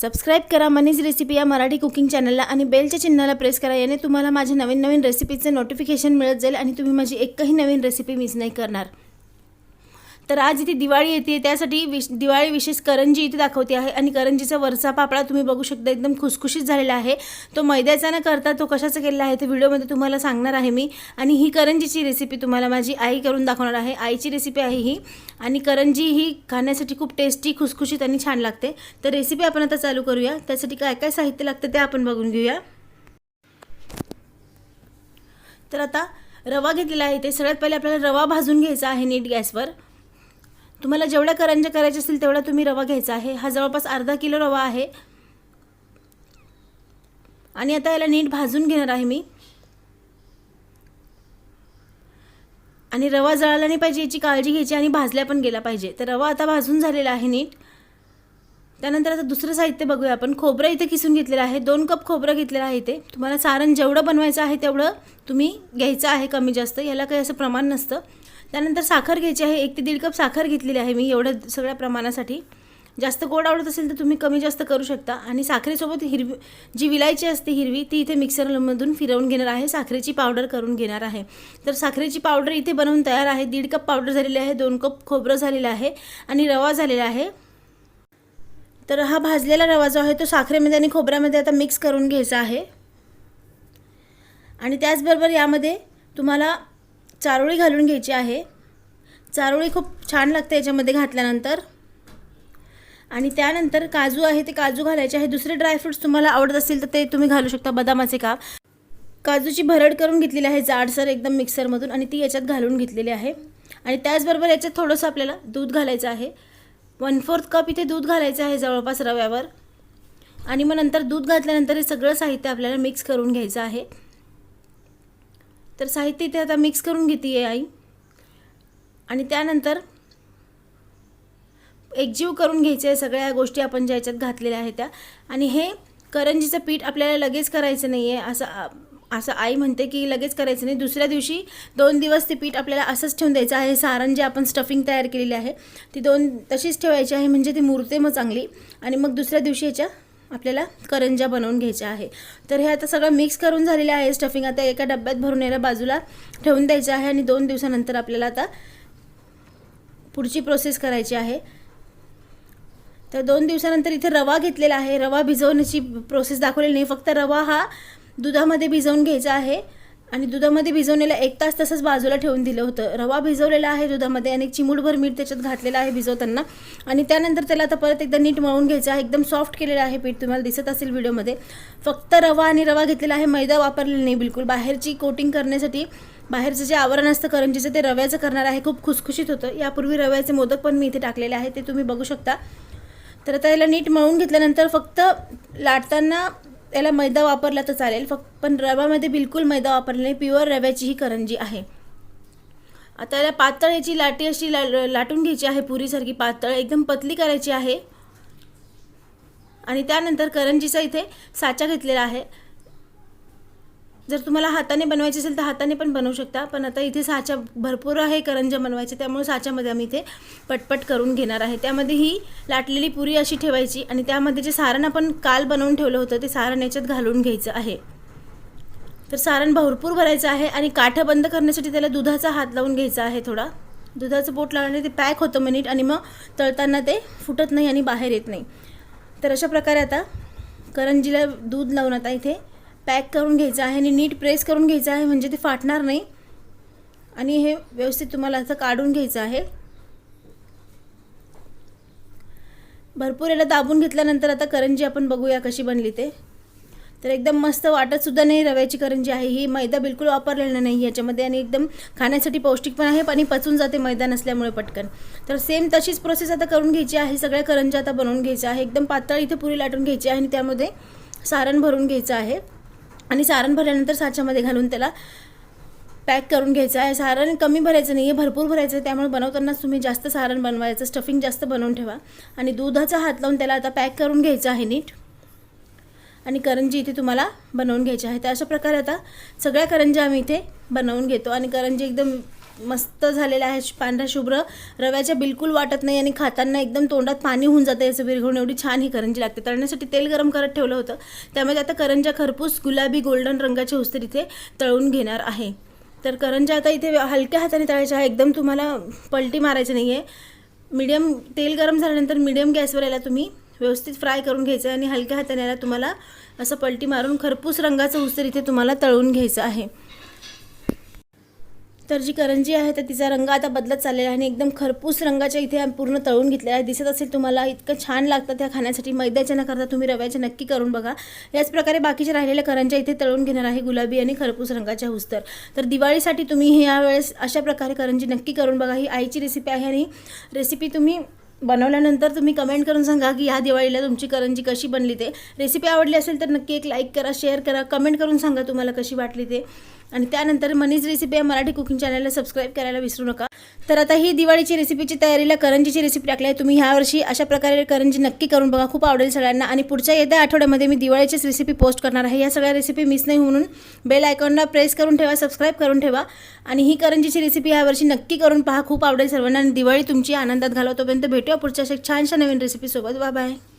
Subscribe करा मनीज recipe या Marathi cooking चॅनलला आणि बेलच्या चिन्हाला प्रेस करा. याने तुम्हाला माझ्या नवीन नवीन रेसिपीचे नोटिफिकेशन मिळत जाईल आणि तुम्ही माझी एकही नवीन रेसिपी मिस नाही करणार. तर आज इथे दिवाळी येते, त्यासाठी दिवाळी विशेष करंजी इथे दाखवते आहे. आणि करंजीचा वरचा पापडा तुम्ही बघू शकता, एकदम खुसखुशीत झालेला आहे. तो मैद्याचा न करता तो कशाचा केलेला आहे ते व्हिडिओमध्ये तुम्हाला सांगणार आहे मी. आणि ही करंजीची रेसिपी तुम्हाला माझी आई करून दाखवणार आहे. आईची रेसिपी आहे ही. आणि करंजी ही खाण्यासाठी खूप टेस्टी, खुसखुशीत आणि छान लागते. तर रेसिपी आपण आता चालू करूया. त्यासाठी काय काय साहित्य लागतं ते आपण बघून घेऊया. तर आता रवा घेतलेला आहे. ते सगळ्यात पहिले आपल्याला रवा भाजून घ्यायचा आहे नीट गॅसवर. तुम्हाला जेवढ्या करंज्या करायच्या असतील तेवढा तुम्ही रवा घ्यायचा आहे. हा जवळपास अर्धा किलो रवा आहे. आणि आता याला नीट भाजून घेणार आहे मी. आणि रवा जळाला नाही पाहिजे याची काळजी घ्यायची आणि भाजल्या पण गेला पाहिजे. तर रवा आता भाजून झालेला आहे नीट. त्यानंतर आता दुसरं साहित्य बघूया आपण. खोबरं इथे किसून घेतलेलं आहे. 2 कप खोबरं घेतलेलं आहे इथे. तुम्हाला सारण जेवढं बनवायचं आहे तेवढं तुम्ही घ्यायचं आहे, कमी जास्त याला काही असं प्रमाण नसतं. त्यानंतर साखर घ्यायची आहे. 1 ते 1.5 कप साखर घेतलेली आहे मी एवढ्या सगळ्या प्रमाणासाठी. जास्त गोड आवडत असेल तर तुम्ही कमी जास्त करू शकता. आणि साखरेसोबत हिरवी जी विलायची असते हिरवी ती इथे मिक्सरमधून फिरवून घेणार आहे. साखरेची पावडर करून घेणार आहे. तर साखरेची पावडर इथे बनवून तयार आहे. 1.5 कप पावडर झालेली आहे. 2 कप खोबरं झालेलं आहे आणि रवा झालेला आहे. तर हा भाजलेला रवा जो आहे तो साखरेमध्ये आणि खोबऱ्यामध्ये आता मिक्स करून घ्यायचा आहे. आणि त्याचबरोबर यामध्ये तुम्हाला चारोळी घालून घ्यायची आहे. चारोळी खूप छान लागते याच्यामध्ये घातल्यानंतर. आणि त्यानंतर काजू आहे ते काजू घालायचे आहे. दुसरे ड्रायफ्रूट्स तुम्हाला आवडत असतील तर ते तुम्ही घालू शकता. बदामाचे काप. काजूची भरड करून घेतलेली आहे जाडसर एकदम मिक्सरमधून आणि ती याच्यात घालून घेतलेली आहे. आणि त्याचबरोबर याच्यात थोडंसं आपल्याला दूध घालायचं आहे. 1/4 कप इथे दूध घालायचं आहे जवळपास रव्यावर. आणि मग नंतर दूध घातल्यानंतर हे सगळं साहित्य आपल्याला मिक्स करून घ्यायचं आहे. तर साहित्य इथे आता मिक्स करून घेते आहे आई. आणि त्यानंतर एकजीव करून घ्यायचे आहे सगळ्या गोष्टी आपण ज्या याच्यात घातलेल्या आहेत त्या. आणि हे करंजीचं पीठ आपल्याला लगेच करायचं नाही आहे असं आई म्हणते की लगेच करायचं नाही. दुसऱ्या दिवशी 2 दिवस ते पीठ आपल्याला असंच ठेवून द्यायचं आहे. सारण जे आपण स्टफिंग तयार केलेली आहे ती 2 तशीच ठेवायची आहे, म्हणजे ती मुरते मग चांगली. आणि मग दुसऱ्या दिवशी याच्या आपल्याला करंज्या बनवून घ्यायच्या आहे. तर हे आता सगळं मिक्स करून झालेलं आहे स्टफिंग. आता एका डब्यात भरून याला बाजूला ठेवून द्यायचं आहे. आणि 2 दिवसानंतर आपल्याला आता पुढची प्रोसेस करायची आहे. तर 2 दिवसानंतर इथे रवा घेतलेला आहे. रवा भिजवण्याची प्रोसेस दाखवलेली नाही, फक्त रवा हा दुधामध्ये भिजवून घ्यायचा आहे. आणि दुधामध्ये भिजवलेला 1 तास तसंच बाजूला ठेवून दिलं होतं. रवा भिजवलेला आहे दुधामध्ये आणि 1 चिमूटभर मीठ त्याच्यात घातलेलं आहे भिजवताना. आणि त्यानंतर त्याला आता परत एकदा नीट मळून घ्यायचं आहे. एकदम सॉफ्ट केलेलं आहे पीठ, तुम्हाला दिसत असेल व्हिडिओमध्ये. फक्त रवा आणि रवा घेतलेला आहे, मैदा वापरलेला नाही बिलकुल. बाहेरची कोटिंग करण्यासाठी बाहेरचं जे आवरण असतं करंजीचं ते रव्याचं करणार आहे. खूप खुसखुशीत होतं. यापूर्वी रव्याचे मोदक पण मी इथे टाकलेले आहे, ते तुम्ही बघू शकता. तर आता याला नीट मळून घेतल्यानंतर फक्त लाटताना याला मैदा वापरला तर चालेल, पण रव्यामध्ये बिलकुल मैदा वापरला नाही. प्युअर रव्याची ही करंजी आहे. आता याला पातळ याची लाटी अशी लाटून घ्यायची आहे, पुरीसारखी पातळ एकदम पतली करायची आहे. आणि त्यानंतर करंजीचा इथे साचा घेतलेला आहे. जर तुम्हाला हाताने बनवायचे असेल तर हाताने पण बनवू शकता, पण आता इथे साचा भरपूर आहे करंज्या बनवायचे, त्यामुळे साच्यामध्ये आम्ही इथे पटपट करून घेणार आहे. त्यामध्ये ही लाटलेली पुरी अशी ठेवायची आणि त्यामध्ये जे सारण आपण काल बनवून ठेवलं होतं ते सारण याच्यात घालून घ्यायचं आहे. तर सारण भरपूर भरायचं आहे. आणि काठं बंद करण्यासाठी त्याला दुधाचा हात लावून घ्यायचा आहे. थोडा दुधाचं बोट लावल्याने ते पॅक होतं मिनिट आणि मग तळताना ते फुटत नाही आणि बाहेर येत नाही. तर अशा प्रकारे आता करंजीला दूध लावून आता इथे पॅक करून घ्यायचं आहे आणि नीट प्रेस करून घ्यायचं आहे, म्हणजे ते फाटणार नाही. आणि हे व्यवस्थित तुम्हाला असं काढून घ्यायचं आहे. भरपूर याला दाबून घेतल्यानंतर आता करंजी आपण बघूया कशी बनली ते. तर एकदम मस्त वाटत सुद्धा नाही रव्याची करंजी आहे ही. मैदा बिलकुल वापरलेला नाही याच्यामध्ये आणि एकदम खाण्यासाठी पौष्टिक पण आहे आणि पचून जाते मैदा नसल्यामुळे पटकन. तर सेम तशीच प्रोसेस आता करून घ्यायची आहे. सगळ्या करंज्या आता बनवून घ्यायच्या आहे. एकदम पातळ इथे पुरी लाटून घ्यायची आहे आणि त्यामध्ये सारण भरून घ्यायचं आहे. आणि सारण भरल्यानंतर साच्यामध्ये घालून त्याला पॅक करून घ्यायचं आहे. सारण कमी भरायचं नाही आहे, भरपूर भरायचं आहे. त्यामुळे बनवतानाच तुम्ही जास्त सारण बनवायचं, स्टफिंग जास्त बनवून ठेवा. आणि दुधाचा हात लावून त्याला आता पॅक करून घ्यायचं आहे नीट. आणि करंजी इथे तुम्हाला बनवून घ्यायची आहे. तर अशा प्रकारे आता सगळ्या करंज्या आम्ही इथे बनवून घेतो. आणि करंजी एकदम मस्त झालेला आहे, पांढरा शुभ्र, रव्याच्या बिलकुल वाटत नाही आणि खाताना एकदम तोंडात पाणी होऊन जातं याचं विरघळून, एवढी छान ही करंजी लागते. तळण्यासाठी तेल गरम करत ठेवलं होतं, त्यामध्ये आता करंज्या खरपूस गुलाबी गोल्डन रंगाचे हुसतर इथे तळून घेणार आहे. तर करंज्या आता इथे हलक्या हाताने तळायच्या आहे, एकदम तुम्हाला पलटी मारायची नाही आहे. मीडियम तेल गरम झाल्यानंतर मीडियम गॅसवर याला तुम्ही व्यवस्थित फ्राय करून घ्यायचं आहे आणि हलक्या हाताने याला तुम्हाला असं पलटी मारून खरपूस रंगाचं हुसतर इथे तुम्हाला तळून घ्यायचं आहे. तर जी करंजी आहे तर तिचा रंग आता बदलत चाललेला आहे आणि एकदम खरपूस रंगाच्या इथे पूर्ण तळून घेतलेला आहे. दिसत असेल तुम्हाला, इतकं छान लागतं त्या खाण्यासाठी. मैद्याच्या न करता तुम्ही रव्याच्या नक्की करून बघा. याच प्रकारे बाकीच्या राहिलेल्या करंज्या इथे तळून घेणार आहे गुलाबी आणि खरपूस रंगाच्या हुसतर. तर दिवाळीसाठी तुम्ही हे यावेळेस अशा प्रकारे करंजी नक्की करून बघा. ही आईची रेसिपी आहे आणि रेसिपी तुम्ही बनवल्यानंतर तुम्ही कमेंट करून सांगा की ह्या दिवाळीला तुमची करंजी कशी बनली ते. रेसिपी आवडली असेल तर नक्की एक लाईक करा, शेअर करा, कमेंट करून सांगा तुम्हाला कशी वाटली ते. आणि त्यानंतर मनीज रेसिपी या मराठी कुकिंग चॅनलला सबस्क्राईब करायला विसरू नका. तर आता ही दिवाळीची रेसिपीची तयारीला करंजीची रेसिपी टाकली आहे. तुम्ही ह्यावर्षी अशा प्रकारे करंजी नक्की करून बघा, खूप आवडेल सगळ्यांना. आणि पुढच्या येत्या आठवड्यामध्ये मी दिवाळीचीच रेसिपी पोस्ट करणार आहे. या सगळ्या रेसिपी मिस नाही म्हणून बेल आयकॉनला प्रेस करून ठेवा, सबस्क्राईब करून ठेवा. आणि ही करंजीची रेसिपी यावर्षी नक्की करून पहा, खूप आवडेल सर्वांना. आणि दिवाळी तुमची आनंदात घालवा. तोपर्यंत भेटूया पुढच्या छानशा नवीन रेसिपीसोबत. Bye bye.